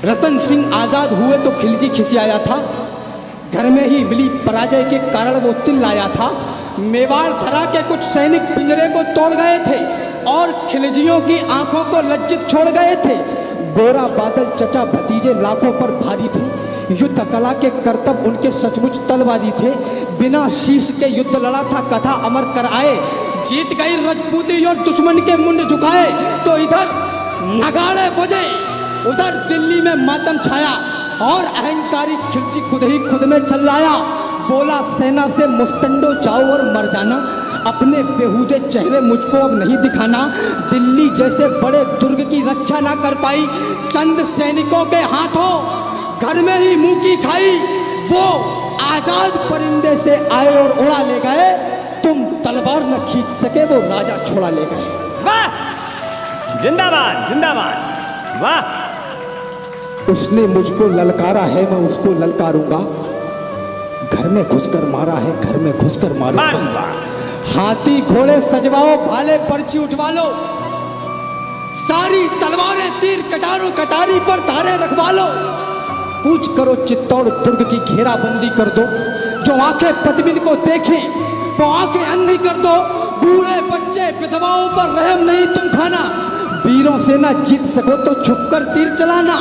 रतन सिंह आजाद हुए तो खिलजी खिसियाया था, घर में ही मिली पराजय के कारण वो तिल लाया था। मेवाड़ धरा के कुछ सैनिक पिंजरे को तोड़ गए थे और खिलजियों की आंखों को लज्जित छोड़ गए थे। गोरा बादल चचा भतीजे लाखों पर भारी थे, युद्ध कला के करतब उनके सचमुच तलवारी थे। बिना शीश के युद्ध लड़ा था, कथा अमर कर आए, जीत गई रजपूती और दुश्मन के मुंड झुकाए। तो इधर नगाड़े बजे, उधर दिल्ली में मातम छाया और अहंकारी खिलजी खुद ही खुद में चिल्लाया। बोला सेना से मुस्तंडो जाओ और मर जाना, अपने बेहूदे चेहरे मुझको अब नहीं दिखाना। दिल्ली जैसे बड़े दुर्ग की रक्षा ना कर पाई चंद सैनिकों के हाथों, घर में ही मुंह की खाई। वो आजाद परिंदे से आए और उड़ा ले गए, तुम तलवार न खींच सके वो राजा छोड़ा ले गए। वाह, जिंदाबाद जिंदाबाद, वाह। उसने मुझको ललकारा है, मैं उसको ललकारूंगा। घर में घुसकर मारा है, घर में घुसकर मारूंगा। हाथी घोड़े सजवाओ, भाले पर्ची उठवा लो, सारी तलवारें तीर कटारो कटारी पर धारे रखवा लो। पूछ करो चित्तौड़ दुर्ग की घेराबंदी कर दो, जो आंखें पद्मिनी को देखें वो आंखें अंधी कर दो। बूढ़े बच्चे विधवाओं पर रहम नहीं तुम खाना, वीरों से ना जीत सको तो छुपकर तीर चलाना।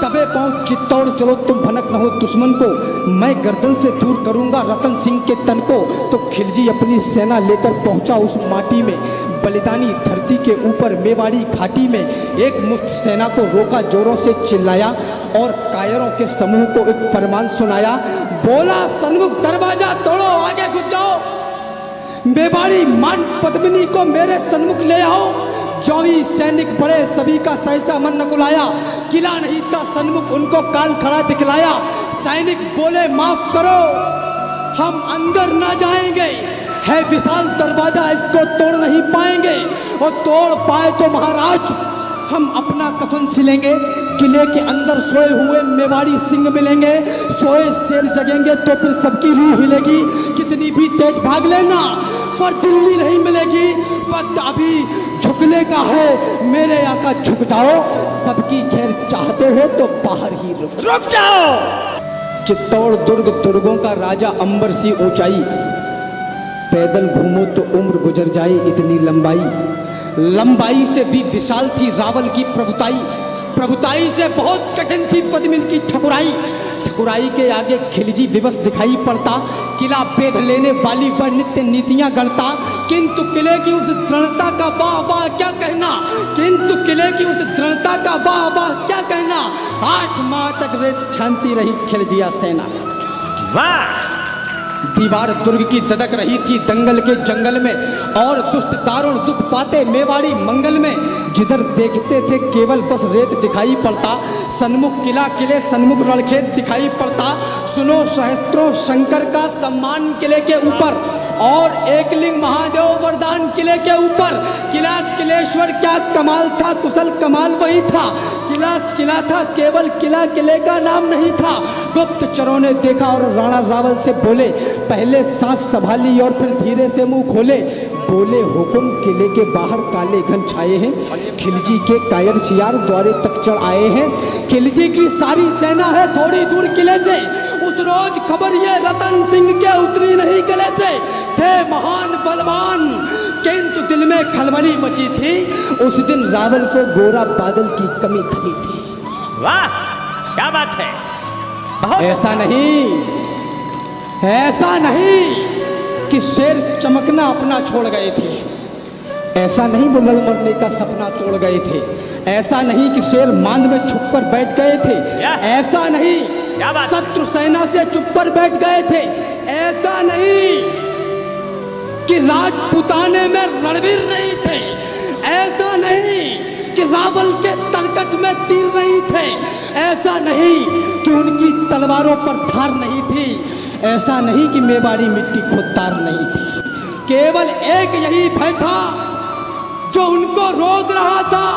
दबे पांव चित्तौड़ चलो तुम भनक न हो दुश्मन को, मैं गर्दन से दूर करूंगा रतन सिंह के तन को। तो खिलजी अपनी सेना लेकर पहुंचा उस माटी में, बलिदानी धरती के ऊपर मेवाड़ी घाटी में। एक मुफ्त सेना को रोका, जोरों से चिल्लाया और कायरों के समूह को एक फरमान सुनाया। बोला सन्मुख दरवाजा तोड़ो, आगे घुस जाओ, मेवाड़ी मान पद्मिनी को मेरे सन्मुख ले आओ। जो ही सैनिक बड़े सभी का सहसा मन न गुलाया, किला नहीं था सन्मुख उनको काल खड़ा दिखलाया। सैनिक बोले माफ करो हम अंदर ना जाएंगे, है विशाल दरवाजा इसको तोड़ नहीं पाएंगे, और तोड़ पाए तो महाराज हम अपना कफन सिलेंगे। किले के अंदर सोए हुए मेवाड़ी सिंह मिलेंगे, सोए शेर जगेंगे तो फिर सबकी रूह हिलेगी। कितनी भी तेज भाग लेना पर दिल्ली नहीं मिलेगी, वक्त अभी झुकने का है, मेरे आका झुक जाओ। सबकी खैर चाहते हो तो बाहर ही रुक जाओ। चित्तौड़ दुर्ग दुर्गों का राजा, अंबर सी ऊंचाई, पैदल घूमो तो उम्र गुजर जाए इतनी लंबाई। लंबाई से भी विशाल थी रावल की प्रभुताई, प्रभुताई से बहुत कठिन थी पद्मिनी की ठकुराई। ठकुराई के आगे खिलजी विवश दिखाई पड़ता, किला बेध लेने वाली वह नित्य नीतियां गढ़ता। किंतु किले की उस दृढ़ता का वाह वाह क्या कहना, किंतु किले की उस दृढ़ता का वाह वाह क्या कहना। 8 माह तक रेत छानती रही खिलजिया सेना। वाह। दीवार दुर्ग की ददक रही थी दंगल के जंगल में, और दुष्ट दारुण दुख पाते मेवाड़ी मंगल में। जिधर देखते थे केवल बस रेत दिखाई पड़ता, सन्मुख किला किले सन्मुख रणखेत दिखाई पड़ता। सुनो सहस्त्रों शंकर का सम्मान किले के ऊपर, और एकलिंग महादेव वरदान किले के ऊपर। किला किलेश्वर क्या कमाल था, कुशल कमाल वही था। किला किला था, केवल किला किले का नाम नहीं था। गुप्तचरों ने देखा और राणा रावल से बोले, पहले सांस संभाली और फिर धीरे से मुंह खोले। बोले हुकुम, किले के बाहर काले घन छाए हैं, खिलजी के कायर सियार द्वारे तक चढ़ आए हैं। खिलजी की सारी सेना है थोड़ी दूर किले से। उस रोज खबर ये रतन सिंह के उतरी नहीं गले से। थे महान बलवान किंतु दिल में खलबली मची थी, उस दिन रावल को गोरा बादल की कमी खली थी। वाह क्या बात है। बहुत ऐसा नहीं, ऐसा नहीं कि शेर चमकना अपना छोड़ गए थे, ऐसा नहीं वो लड़ मरने का सपना तोड़ गए थे, ऐसा नहीं कि शेर मांद में छुपकर बैठ गए थे, ऐसा नहीं शत्रु सेना से चुपकर बैठ गए थे, ऐसा नहीं कि राजपुताने में रणवीर नहीं थे, ऐसा नहीं कि रावल के तर्कस में तीर नहीं थे, ऐसा नहीं कि उनकी तलवारों पर धार नहीं थी, ऐसा नहीं कि मेवाड़ी मिट्टी खुददार नहीं थी। केवल एक यही भय था जो उनको रोक रहा था,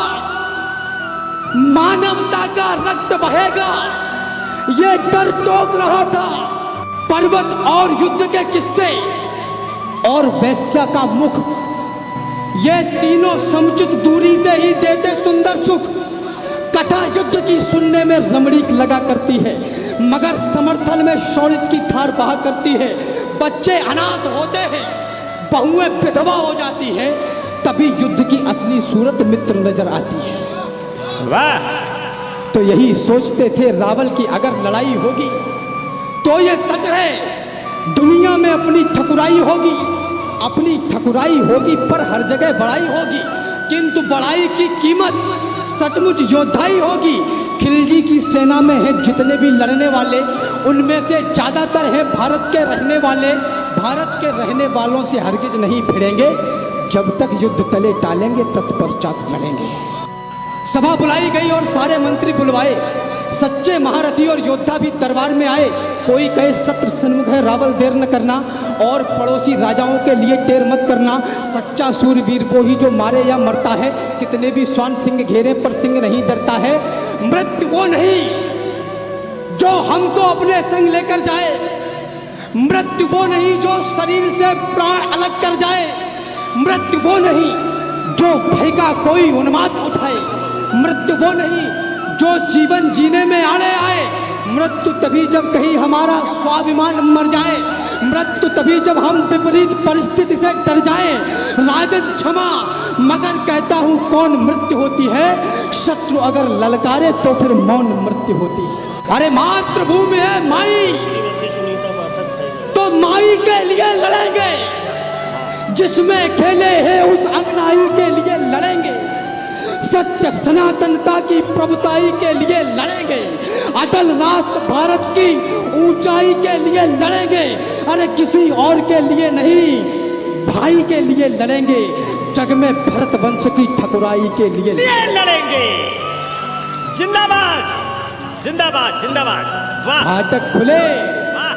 मानवता का रक्त बहेगा, ये डर टोक रहा था। पर्वत और युद्ध के किस्से और वैश्या का मुख, ये तीनों समुचित दूरी से ही देते सुंदर सुख। कथा युद्ध की सुनने में रमणीक लगा करती है, मगर समर्थन में शौर्य की धार बहा करती है। बच्चे अनाथ होते हैं, बहुएं विधवा हो जाती हैं, तभी युद्ध की असली सूरत मित्र नजर आती है। वाह! तो यही सोचते थे रावल की अगर लड़ाई होगी तो ये सच है दुनिया में अपनी ठकुराई होगी, अपनी ठकुराई होगी पर हर जगह बड़ाई होगी, किंतु बड़ाई की कीमत सचमुच योद्धाई होगी। खिलजी की सेना में है जितने भी लड़ने वाले, उनमें से ज्यादातर है भारत के रहने वाले। भारत के रहने वालों से हरगिज नहीं भिड़ेंगे, जब तक युद्ध तले टालेंगे तत्पश्चात लड़ेंगे। सभा बुलाई गई और सारे मंत्री बुलवाए, सच्चे महारथी और योद्धा भी दरबार में आए। कोई कहे सत्र सन्मुख है रावल, देर न करना, और पड़ोसी राजाओं के लिए टेर मत करना। सच्चा सूरवीर वो ही जो मारे या मरता है, कितने भी स्वान सिंह घेरे पर सिंह नहीं डरता है। मृत्यु वो नहीं जो हमको अपने संग लेकर जाए, मृत्यु वो नहीं जो शरीर से प्राण अलग कर जाए, मृत्यु वो नहीं जो भय का कोई उन्माद उठाए, मृत्यु वो नहीं जो जीवन जीने में आड़े आए। मृत्यु तभी जब कहीं हमारा स्वाभिमान मर जाए, मृत्यु तभी जब हम विपरीत परिस्थिति से डर जाए। राजन क्षमा, मगर कहता हूं कौन मृत्यु होती है, शत्रु अगर ललकारे तो फिर मौन मृत्यु होती है। अरे मातृभूमि है माई, तो माई के लिए लड़ेंगे, जिसमें खेले हैं उस अंगनाई के लिए लड़ेंगे, सत्य सनातनता की प्रभुताई के लिए लड़ेंगे, अटल राष्ट्र भारत की ऊंचाई के लिए लड़ेंगे। अरे किसी और के लिए नहीं, भाई के लिए लड़ेंगे, जग में भरत वंश की ठकुराई के लिए लड़ेंगे। जिंदाबाद जिंदाबाद जिंदाबाद। वाह! फाटक खुले, वाह!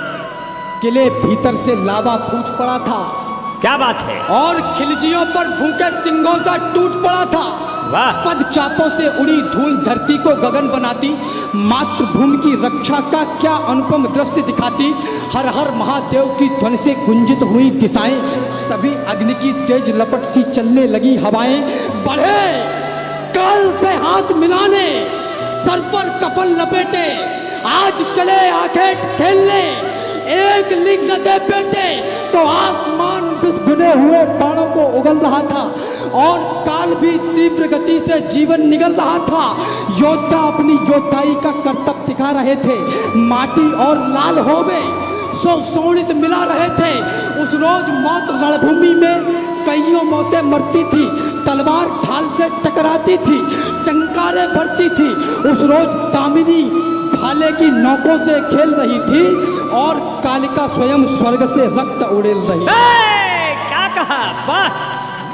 किले भीतर से लावा फूट पड़ा था, क्या बात है। और खिलजियों पर भूखे सिंगों सा टूट पड़ा था। वाह! पद चापों से उड़ी धूल धरती को गगन बनाती, मातृभूमि की रक्षा का क्या अनुपम दृश्य दिखाती। हर हर महादेव की ध्वनि से गुंजित हुई दिशाएं, तभी अग्नि की तेज लपट सी चलने लगी हवाएं। बढ़े काल से हाथ मिलाने, सर पर कफन लपेटे, आज चले आखेट खेलने, एक लिंग न दे बेटे। तो आसमान बिस्कुने हुए बाणों को उगल रहा था, और काल भी तीव्र गति से जीवन निगल रहा था। योद्धा अपनी योद्धाई का कर्तव्य दिखा रहे थे, माटी और लाल होवे सो सोनित मिला रहे थे। उस रोज मौत रणभूमि में कईयों मौतें मरती थी, तलवार ढाल से टकराती थी, टंकारे भरती थी। उस रोज दामिनी भाले की नौकों से खेल रही थी, और कालिका स्वयं स्वर्ग से रक्त उड़ेल रही। क्या कहा, वाह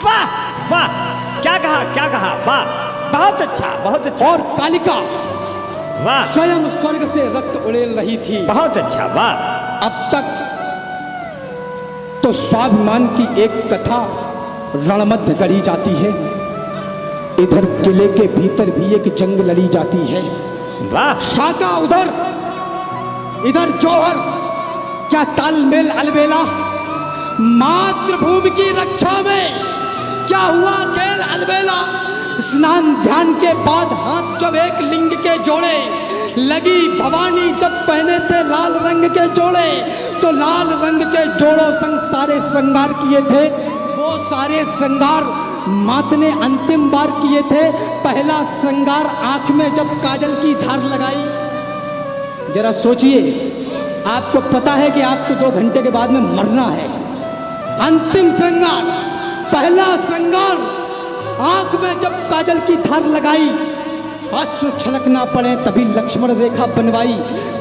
वाह वाह! क्या कहा, वाह! बहुत अच्छा, बहुत अच्छा। और कालिका वाह! स्वयं स्वर्ग से रक्त उड़ेल रही थी। बहुत अच्छा, वाह! अब तक तो स्वाभिमान की एक कथा रणमध्य गढ़ी जाती है, इधर किले के भीतर भी एक जंग लड़ी जाती है। वाह! शाका उधर, इधर जौहर, क्या तालमेल अलबेला। मातृभूमि की रक्षा में क्या हुआ खेल अलबेला। स्नान ध्यान के बाद हाथ जब एक लिंग के जोड़े, लगी भवानी जब पहने थे लाल रंग के जोड़े, तो लाल रंग के जोड़ों संग सारे श्रृंगार किए थे। वो सारे श्रृंगार मात ने अंतिम बार किए थे। पहला श्रृंगार आंख में जब काजल की धार लगाई। जरा सोचिए, आपको पता है कि आपको 2 घंटे के बाद में मरना है। अंतिम श्रृंगार, पहला श्रृंगार, आंख में जब काजल की धार लगाई, अश्रु छलक ना पड़े तभी लक्ष्मण रेखा बनवाई।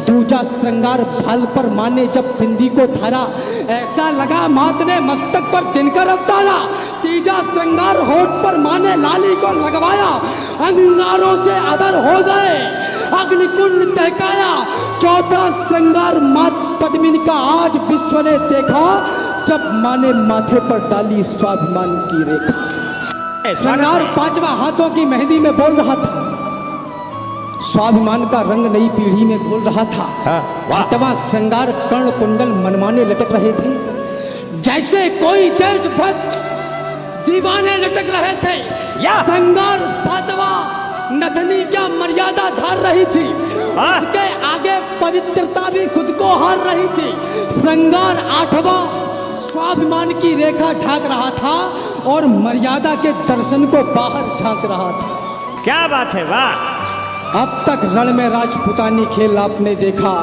दूजा श्रृंगार भाल पर माने जब बिंदी को धारा, ऐसा लगा मात ने मस्तक पर दिनकर अवतारा। तीजा श्रृंगार होठ पर माने लाली को लगवाया, अंगारों से अदर हो गए, अग्निकुंड दहकाया। चौथा श्रृंगार मात पद्मिनी का आज विश्व ने देखा, जब माने माथे पर डाली स्वाभिमान की रेखा। श्रृंगार पांचवा हाथों की मेहंदी में बोल रहा था, स्वाभिमान का रंग नई पीढ़ी में बोल रहा था। छठवां श्रृंगार कर्ण कुंडल मनमाने लटक रहे थे, जैसे कोई देशभक्त दीवाने लटक रहे थे। श्रृंगार सातवां नथनी क्या मर्यादा धार रही थी, उसके आगे पवित्रता भी खुद को हार रही थी। श्रृंगार आठवां स्वाभिमान की रेखा ढाक रहा था और मर्यादा के दर्शन को बाहर झांक रहा था। क्या बात है, वाह। अब तक रण में राजपुतानी खेल आपने देखा,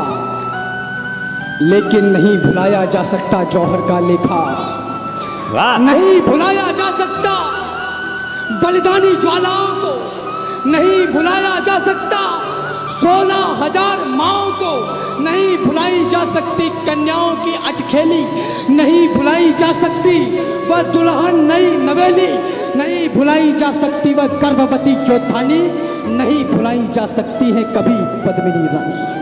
लेकिन नहीं भुलाया जा सकता जौहर का लेखा। वाह। नहीं भुलाया जा सकता बलिदानी ज्वालाओं को, नहीं भुलाया जा सकता 16,000 माओं को, नहीं भुलाई जा सकती कन्याओं की अटखेली, नहीं भुलाई जा सकती वह दुल्हन नई नवेली, नहीं भुलाई जा सकती वह गर्भवती योद्धानी, नहीं भुलाई जा सकती है कभी पद्मिनी रानी।